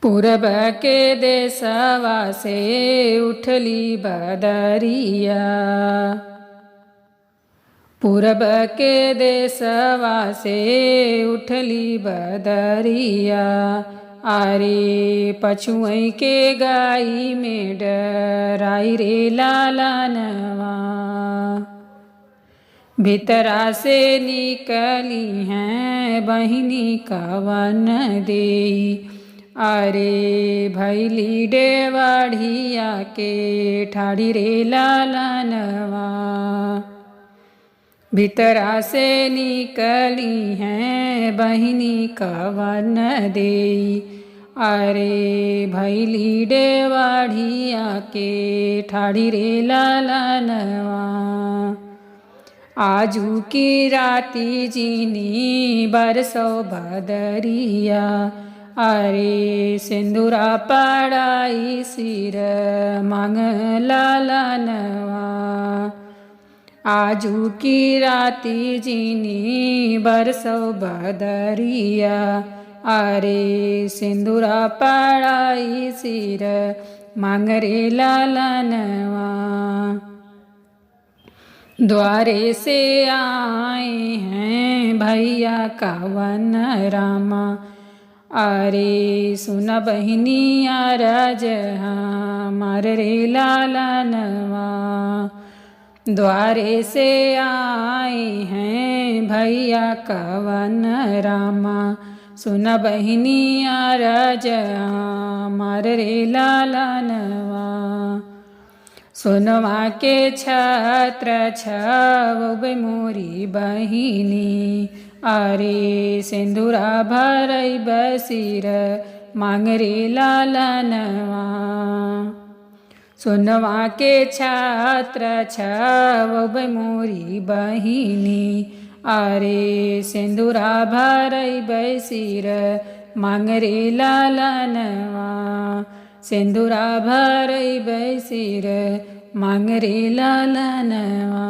पूरब के देशवा से उठली बदरिया। पूरब के देशवा से उठली बदरिया। आरे पछुअई के गाई में डराई रे लालनवा। भीतरा से निकली हैं बहिनी कवन देई। अरे भैली डेवाढ़िया के ठाड़ी रे लालनवा। भीतरा से निकली हैं बहिनी कवन देई। अरे भैली डेवाढ़िया के ठाड़ी रे लालनवा। आजू की राती जीनी बरसो बदरिया। अरे सिंदूरा पड़ाई सिर मांग लालनवा। आजू की राती जीनी बरसो बदरिया। अरे सिंदूरा पड़ाई सिर मांग रे लालनवा। द्वारे से आए हैं भैया कवन रामा। अरे सुन बहिनी अरज हमार रे लालनवा। द्वारे से आए हैं भैया कवन रामा। सुन बहिनी अरज हमार रे लालनवा। सोनवा के छत्र छवै मोरी बहिनी। अरे सिंदूरा भरई बसिर मांग रे लालनवा। सोनवा के छत्र छवै मोरी बहिनी। अरे सिंदूरा भरई बसिर मांग रे लालनवा। सिंदूरा भरई बसिर मांग रे लालनवा।